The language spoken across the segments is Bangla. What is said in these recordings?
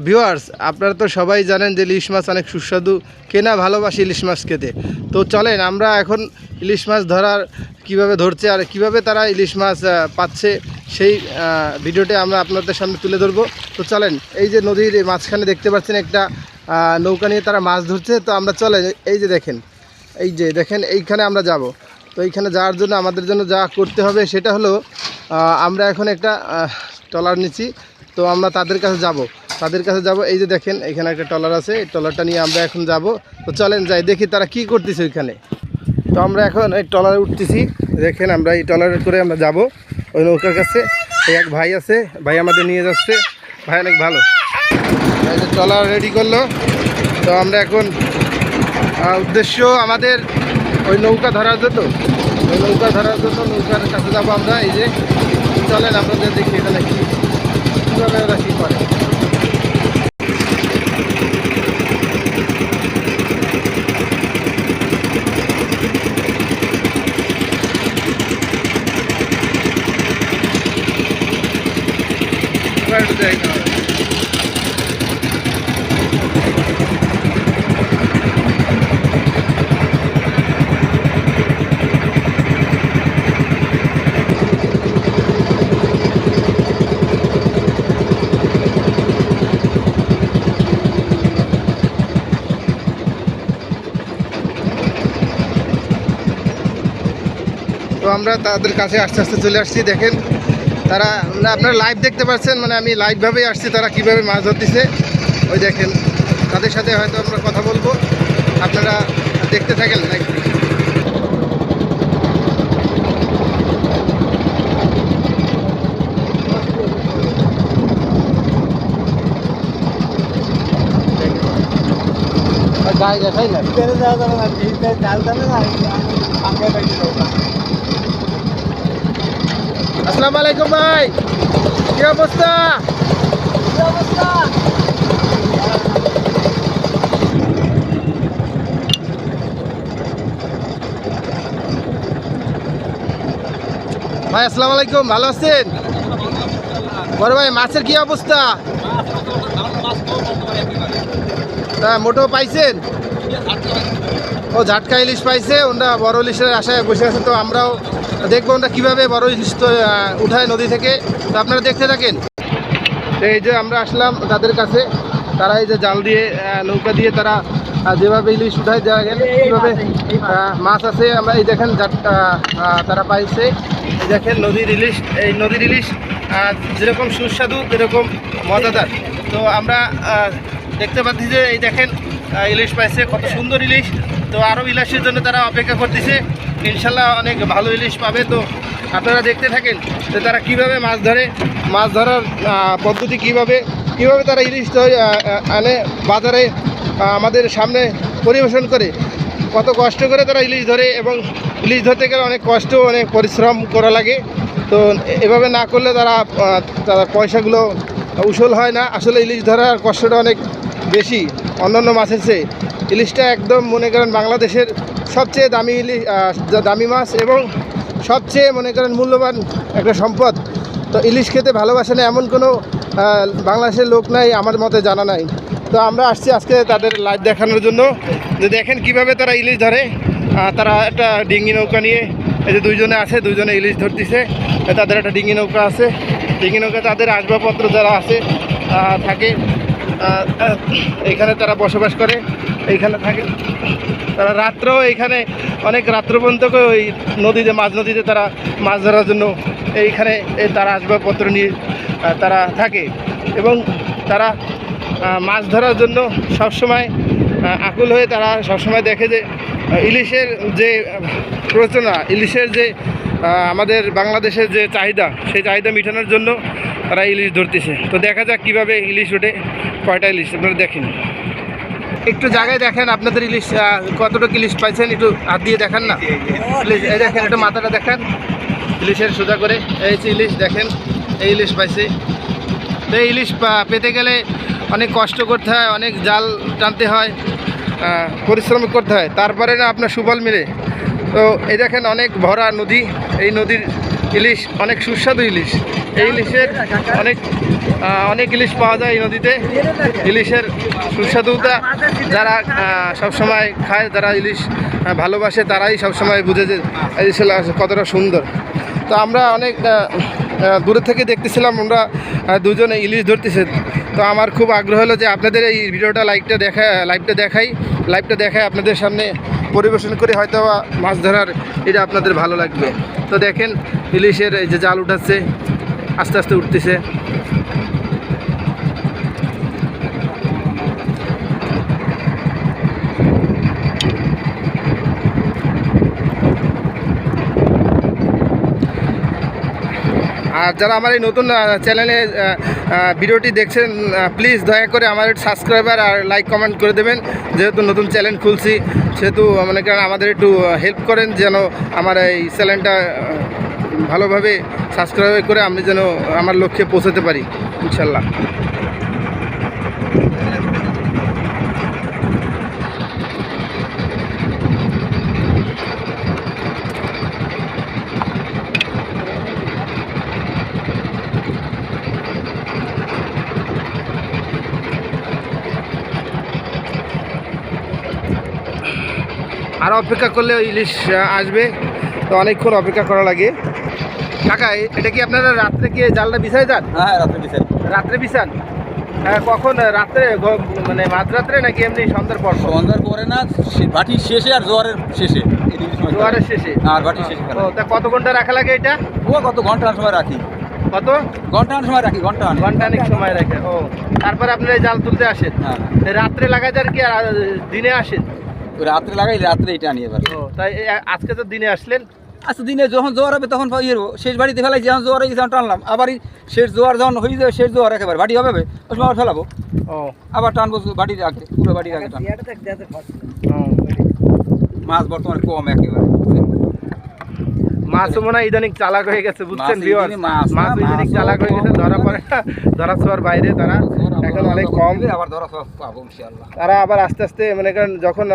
ভিউয়ার্স, আপনারা তো সবাই জানেন যে ইলিশ মাছ অনেক সুস্বাদু, কেনা ভালোবাসি ইলিশ মাছ খেতে। তো চলেন আমরা এখন ইলিশ মাছ ধরার কিভাবে ধরছে আর কিভাবে তারা ইলিশ মাছ পাচ্ছে সেই ভিডিওটি আমরা আপনাদের সামনে তুলে ধরবো। তো চলেন, এই যে নদীর মাঝখানে দেখতে পাচ্ছেন একটা নৌকা নিয়ে তারা মাছ ধরছে। তো আমরা চলেন, এই যে দেখেন এইখানে আমরা যাব। তো এইখানে যাওয়ার জন্য আমাদের জন্য যা করতে হবে সেটা হলো আমরা এখন একটা ট্রলার নিচ্ছি। তো আমরা তাদের কাছে যাব। এই যে দেখেন এখানে একটা ট্রলার আছে, এই ট্রলারটা নিয়ে আমরা এখন যাব। তো চলেন যাই দেখি তারা কি করতেছে ওইখানে। তো আমরা এখন এই ট্রলারে উঠতেছি। দেখেন আমরা এই ট্রলারে করে আমরা যাব ওই নৌকার কাছে। এই এক ভাই আছে, ভাই আমাদের নিয়ে যাচ্ছে, ভাই অনেক ভালো। এই যে ট্রলার রেডি করলো। তো আমরা এখন উদ্দেশ্য আমাদের ওই নৌকা ধরার জন্য নৌকার কাছে যাবো আমরা। এই যে চলেন আমরা দেখি এখানে কীভাবে ওরা কী করে। তো আমরা তাদের কাছে আস্তে আস্তে চলে আসছি। দেখেন তারা, আপনারা লাইভ দেখতে পাচ্ছেন, মানে আমি লাইভভাবেই আসছি তারা কিভাবে মাছ ধরতেছে। ওই দেখেন তাদের সাথে হয়তো আমরা কথা বলবো, আপনারা দেখতে থাকেন লাইভ। গায়ে দেখাই না, আসসালামু আলাইকুম ভাই, কি অবস্থা? ভাই আসসালামু আলাইকুম, ভালো আছেন? বড় ভাই মাছের কি অবস্থা? তা মোটো পাইছেন? ও ঝাটকা ইলিশ পাইছে, ওরা বড় ইলিশের আশায় বসে আছে। তো আমরাও দেখবো ওরা কীভাবে বড় ইলিশ উঠায় নদী থেকে। তো আপনারা দেখতে থাকেন। এই যে আমরা আসলাম তাদের কাছে, তারা এই যে জাল দিয়ে নৌকা দিয়ে তারা যেভাবে ইলিশ উঠায় দেওয়া গেল কীভাবে মাছ আছে আমরা এই দেখেন তারা পাইছে। এই দেখেন নদীর ইলিশ, এই নদীর ইলিশ যেরকম সুস্বাদু এরকম মজাদার। তো আমরা দেখতে পাচ্ছি যে এই দেখেন ইলিশ পাইছে, কত সুন্দর ইলিশ। তো আরও ইলিশের জন্য তারা অপেক্ষা করতেছে, ইনশাল্লাহ অনেক ভালো ইলিশ পাবে। তো আপনারা দেখতে থাকেন যে তারা কিভাবে মাছ ধরে, মাছ ধরার পদ্ধতি কিভাবে তারা ইলিশ আনে বাজারে আমাদের সামনে পরিবেশন করে। কত কষ্ট করে তারা ইলিশ ধরে, এবং ইলিশ ধরতে গেলে অনেক কষ্ট, অনেক পরিশ্রম করা লাগে। তো এভাবে না করলে তারা পয়সাগুলো উসুল হয় না। আসলে ইলিশ ধরার কষ্টটা অনেক বেশি অন্যান্য মাছের চেয়ে। ইলিশটা একদম মনে করেন বাংলাদেশের সবচেয়ে দামি মাছ এবং সবচেয়ে মনে করেন মূল্যবান একটা সম্পদ। তো ইলিশ খেতে ভালোবাসে না এমন কোনো বাংলাদেশের লোক নাই, আমার মতে জানা নাই। তো আমরা আসছি আজকে তাদের লাইভ দেখানোর জন্য, যে দেখেন কিভাবে তারা ইলিশ ধরে। তারা একটা ডিঙ্গি নৌকা নিয়ে, এই যে দুইজনে ইলিশ ধরতেছে। তাদের একটা ডিঙ্গি নৌকা আছে, ডিঙ্গি নৌকা তাদের আসবাবপত্র যারা আছে থাকে, এইখানে তারা বসবাস করে, এইখানে থাকে তারা। রাত্রেও এইখানে অনেক রাত্র পর্যন্ত ওই মাঝ নদীতে তারা মাছ ধরার জন্য এইখানে তারা আসবাবপত্র নিয়ে তারা থাকে, এবং তারা মাছ ধরার জন্য সবসময় আকুল হয়ে তারা সবসময় দেখে যে ইলিশের যে প্রচনা, ইলিশের যে আমাদের বাংলাদেশের যে চাহিদা, সেই চাহিদা মেটানোর জন্য তারা ইলিশ ধরতেছে। তো দেখা যাক কীভাবে ইলিশ ওঠে, কয়টা ইলিশ আপনারা দেখেন। একটু জায়গায় দেখেন আপনাদের ইলিশ কতটুকু ইলিশ পাইছেন, একটু হাত দিয়ে দেখান না ইলিশ। এই দেখেন একটু মাথাটা দেখান ইলিশের সোজা করে। এই যে ইলিশ দেখেন, এই ইলিশ পাইছে। তো এই ইলিশ পেতে গেলে অনেক কষ্ট করতে হয়, অনেক জাল টানতে হয়, পরিশ্রম করতে হয়, তারপরে না আপনার সুফল মিলে। তো এই দেখেন অনেক ভরা নদী, এই নদীর ইলিশ অনেক সুস্বাদু ইলিশ। এই ইলিশের অনেক অনেক ইলিশ পাওয়া যায় এই নদীতে। ইলিশের সুস্বাদুতা যারা সবসময় খায়, যারা ইলিশ ভালোবাসে, তারাই সবসময় বুঝে যে ইলিশ কতটা সুন্দর। তো আমরা অনেক দূরে থেকে দেখতেছিলাম, আমরা দুজনে ইলিশ ধরতেছে। তো আমার খুব আগ্রহ হলো যে আপনাদের এই ভিডিওটা লাইভটা দেখাই আপনাদের সামনে পরিবেশন করে হয়তো মাছ ধরার এটা আপনাদের ভালো লাগবে। তো দেখেন ইলিশের এই যে জাল উঠাচ্ছে, আস্তে আস্তে উঠতেছে। আর যারা আমার এই নতুন চ্যানেলে ভিডিওটি দেখছেন, প্লিজ দয়া করে আমার সাবস্ক্রাইবার আর লাইক কমেন্ট করে দেবেন। যেহেতু নতুন চ্যানেল খুলছি, সেহেতু মনে করেন আমাদের একটু হেল্প করেন যেন আমার এই চ্যানেলটা ভালোভাবে সাবস্ক্রাইব করে আমি যেন আমার লক্ষ্যে পৌঁছাতে পারি ইনশাল্লাহ। আর অপেক্ষা করলে ইলিশ আসবে, তো অনেকক্ষণ অপেক্ষা করা লাগে। কাকা, এটা কি আপনারা রাত্রে কি জালটা বিছাই যান? হ্যাঁ, রাত্রে বিছাই। রাত্রে বিছান? হ্যাঁ, কখন? রাত্রে মানে মাঝরাত্রে নাকি এমনি সন্ধ্যার পর? সন্ধ্যার পরে না, ভাটির শেষে আর জোয়ারের শেষে। জোয়ারের শেষে? আর ভাটির শেষে। তা কত ঘন্টা রাখা লাগে এটা? কত ঘন্টা সময় রাখি। কত ঘন্টা সময় রাখি? ঘন্টা অনেক সময় রাখে। ও, তারপরে আপনারা জাল তুলতে আসেন? হ্যাঁ। রাত্রে লাগাই যান কি আর দিনে আসেন? রাত্রে লাগাই, রাত্রে এটা আনি এবার। ও, তাই আজকে তো দিনে আসলেন? আচ্ছা, দিনে যখন জোয়ার হবে তখন শেষ বাড়িতে ফেলাই, যখন জোয়ার হয়ে যখন টানলাম, আবার শেষ জোয়ার যখন হয়ে যাবে, শেষ জোয়ার একেবারে বাড়ি হবে, ওই সময় আবার ফেলাবো। ও, আবার টানবো বাড়ির আগে, পুরো বাড়ির আগে টানবো। মাছ বর্তমানে কম একেবারে। মাছও মনে হয় ইদানিং চালাক হয়ে গেছে, বুঝছেন ভিউয়ার? মাছ ইদানিং চালাক হয়ে গেছে, ধরা পড়ে না, ধরা ছোঁয়ার বাইরে তারা এখন অনেক কম। আবার ধরা পাবো ইনশাআল্লাহ। তারা আবার আস্তে আস্তে মনে করেন যখন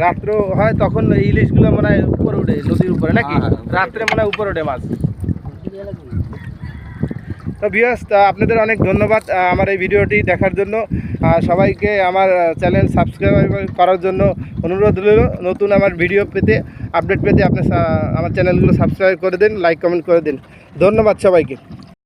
রাত্র হয় তখন এই ইলিশগুলো মনে হয় উপরে ওঠে নদীর উপরে, নাকি? রাত্রে মনে হয় উপরে ওঠে মাছ। তো ভিউয়ার্স, আপনাদের অনেক ধন্যবাদ আমার এই ভিডিওটি দেখার জন্য। সবাইকে আমার চ্যানেল সাবস্ক্রাইব করার জন্য অনুরোধ রইল। নতুন আমার ভিডিও পেতে, আপডেট পেতে আপনি আমার চ্যানেলগুলো সাবস্ক্রাইব করে দিন, লাইক কমেন্ট করে দিন। ধন্যবাদ সবাইকে।